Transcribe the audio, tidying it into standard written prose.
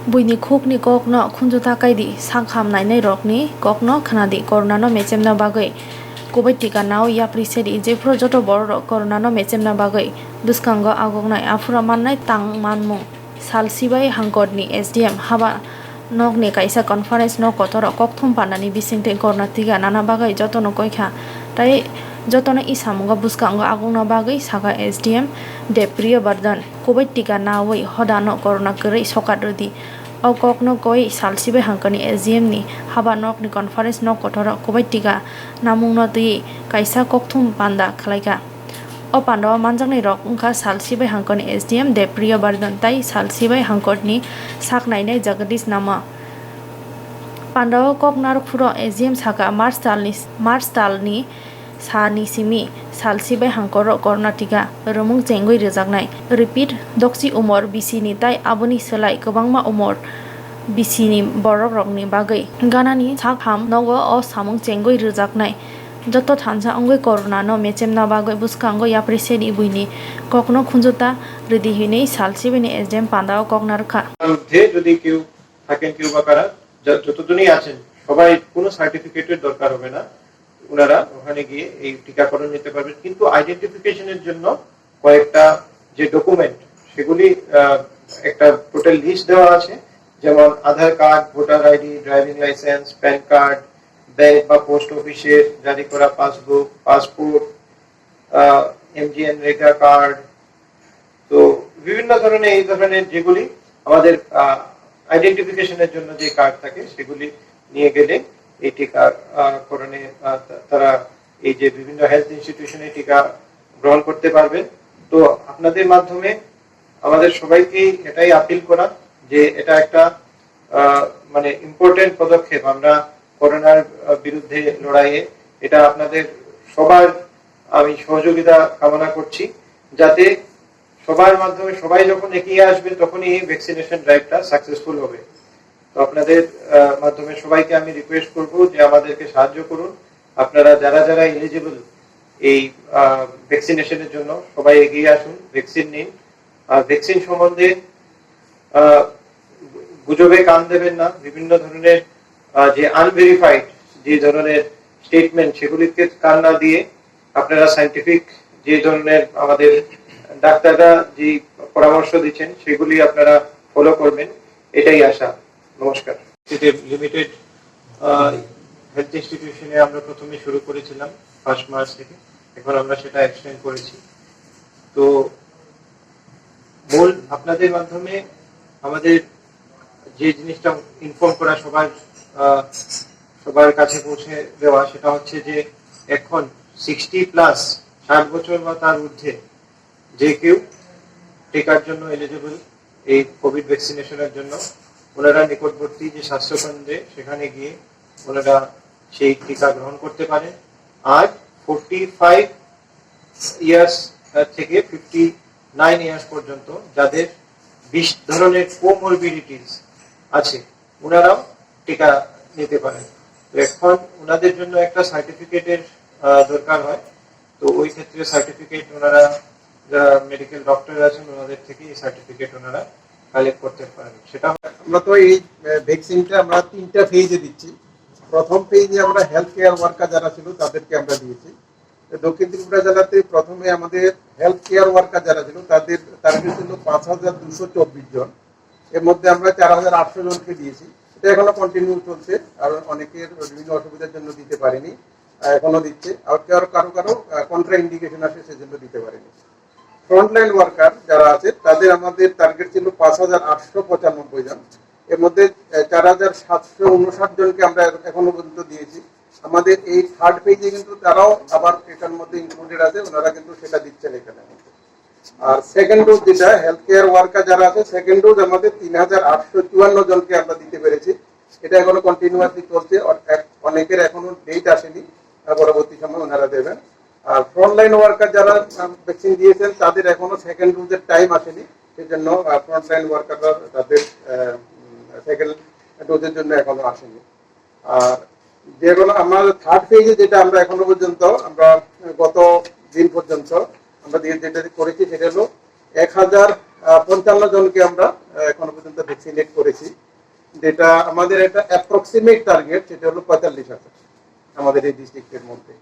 Buini Kokni Kokno Khujuo Takaidi Sakham Nainai Rokni Kokno Khanadi Koronano Mechemna Bagwi Tika now Yaprisedi Jefro Joto Boro Coronano Mechemna Bagwi Buskango Agognai Afura Manai Tang Manmung Salsibai Hankodni SDM Haba Nogni Kaisa Conference no Kotoro Kokthum Pandani Bisingte Korna Tika Nana Bagwi Joto no Koikha Tai Jotono Isamunga Buskango Agogna Bagwi Saka SDM De Priya Bardan Tika now Hodano Corona Kuri Sokadrudi Kokno Koi Salsibai Hankani SDM ni Haba Nokni Conference no Kotoro Tika Namung no Ti Kaisa Kokthum Panda Kalaika O Pandawa Manjangni Rokungka Salsibai Hankani SDM De Priya Bardan Tai Salsibai Hankotni Saknaine Jagadish Nama Pandawa Koknar Furo SDM Saka Marstalni Sani Simi Salsibai Hankoro Corona Tika Rumung Jengui Rezagnai Repeat Doksi Umor Bisini Tai Abuni Selai Kobangma Umor Bisini Borok Rokni Bagwi Ganani Sakham Nogo O Samung Jengui Rezagnai Joto Thansa Angui Corona no Mechemna Bagwi Buskango Yaprisedi Buini Kokno Khujuo Redi Hine Salsibai SDM Pandawa Koknarka যদি কেউ থাকেন কেউ বা কারা যতজনই আছেন সবাই কোনো সার্টিফিকেটের দরকার হবে না ওনারা ওখানে গিয়ে এই টিকাকরণ নিতে পারবেন কিন্তু আইডেন্টিফিকেশনের জন্য কয়েকটা যে ডকুমেন্ট সেগুলি একটা টোটাল লিস্ট দেওয়া আছে যেমন Aadhaar card voter ID driving licence PAN card bank বা পোস্ট অফিসের জারি করা passbook passport MGNREGA card তো বিভিন্ন ধরনের এই ধরনের যেগুলি আমাদের আইডেন্টিফিকেশনের জন্য যে কার্ড থাকে সেগুলি নিয়ে গেলে এই টিকাকরণে তারা এই যে বিভিন্ন হেলথ ইনস্টিটিউশনে টিকা গ্রহণ করতে পারবেন তো আপনাদের মাধ্যমে আমাদের সবাইকে এটাই আপিল করা যে এটা একটা মানে ইম্পর্টেন্ট পদক্ষেপ আমরা করোনার বিরুদ্ধে লড়াইয়ে এটা আপনাদের সবার আমি সহযোগিতা কামনা করছি যাতে সবার মাধ্যমে সবাই যখন এগিয়ে আসবে তখনই এই ভ্যাকসিনেশন ড্রাইভটা সাকসেসফুল হবে তো আপনাদের মাধ্যমে সবাইকে আমি রিকোয়েস্ট করব যে আমাদেরকে সাহায্য করুন আপনারা যারা যারা এলিজিবল এই ভ্যাকসিনেশনের জন্য সবাই এগিয়ে আসুন ভ্যাকসিন নিন আর ভ্যাকসিন সম্বন্ধে গুজবে কান দেবেন না বিভিন্ন ধরনের যে আনভেরিফাইড যে ধরনের স্টেটমেন্ট সেগুলিকে কান না দিয়ে আপনারা সায়েন্টিফিক যে ধরনের আমাদের ডাক্তাররা যে পরামর্শ দিচ্ছেন সেগুলি আপনারা ফলো করবেন এটাই আশা নমস্কার লিমিটেড হেলথ ইনস্টিটিউশনে আমরা প্রথমে শুরু করেছিলাম 1 মার্চ থেকে এখন আমরা সেটা এক্সটেন্ড করেছি তো মূল আপনাদের মাধ্যমে আমাদের যে জিনিসটা ইনফর্ম করা সবার কাছে পৌঁছে দেওয়া সেটা হচ্ছে যে এখন 60 প্লাস 60 বছর বা তার ঊর্ধ্বে যে কেউ টিকার জন্য এলিজিবল এই কোভিড ভ্যাকসিনেশনের জন্য ওনারা নিকটবর্তী যে স্বাস্থ্যকেন্দ্রে সেখানে গিয়ে ওনারা সেই টিকা গ্রহণ করতে পারেন আর 45 ইয়ার্স থেকে 59 ইয়ার্স পর্যন্ত যাদের 20 ধরনের কোমরবিডিটিস আছে ওনারাও টিকা নিতে পারেন তো এখন ওনাদের জন্য একটা সার্টিফিকেটের দরকার হয় তো ওই ক্ষেত্রে সার্টিফিকেট ওনারা যারা মেডিকেল ডক্টর আছেন ওনাদের থেকে এই সার্টিফিকেট ওনারা কালেক্ট করতে পারেন সেটা আমরা তো এই ভ্যাকসিনটা আমরা 3টা ফেজে দিচ্ছি প্রথম ফেজে আমরা হেলথ কেয়ার ওয়ার্কার যারা ছিল তাদেরকে আমরা দিয়েছি দক্ষিণ ত্রিপুরা জেলাতে প্রথমে আমাদের হেলথ কেয়ার ওয়ার্কার যারা ছিল তাদের টার্গেট ছিল 5224 জন এর মধ্যে আমরা 4800 জনকে দিয়েছি এটা এখনো কন্টিনিউ চলছে আর অনেকের বিভিন্ন অসুবিধার জন্য দিতে পারেনি এখনো দিচ্ছে আর কারো কন্ট্রা ইন্ডিকেশন আছে সেজন্য দিতে পারেনি ফ্রন্টলাইন ওয়ার্কার যারা আছে তাদের আমাদের টার্গেট ছিল 5895 জন এর মধ্যে 4759 জনকে আমরা এখনো পর্যন্ত দিয়েছি আমাদের এই থার্ড পেজে কিন্তু তারাও আবার এটার মধ্যে ইনক্লুডেড আছে ওনারা কিন্তু সেটা দিচ্ছেন এখানে আর সেকেন্ড ডোজ যেটা হেলথ কেয়ার ওয়ার্কার যারা আছে সেকেন্ড ডোজ আমাদের 3854 জনকে আমরা দিতে পেরেছি এটা এখনো কন্টিনিউয়াসলি চলছে অনেকের এখনো ডেট আসেনি পরবর্তী সময় ওনারা দেবেন আর ফ্রন্টলাইন ওয়ার্কার যারা ভ্যাকসিন দিয়েছেন তাদের এখনো সেকেন্ড ডোজের টাইম আসেনি সেজন্য ফ্রন্টলাইন ওয়ার্কাররা তাদের সেকেন্ড ডোজের জন্য এখনো আসেনি আর যেগুলো আমাদের থার্ড ফেজে যেটা আমরা এখনো পর্যন্ত আমরা গত দিন পর্যন্ত আমরা যেটা করেছি সেটা হলো 1000 55 জনকে আমরা এখনো পর্যন্ত ভ্যাকসিনেট করেছি, যেটা আমাদের একটা অ্যাপ্রক্সিমেট টার্গেট, সেটা হলো 45,000 আমাদের এই ডিস্ট্রিক্টের মধ্যে।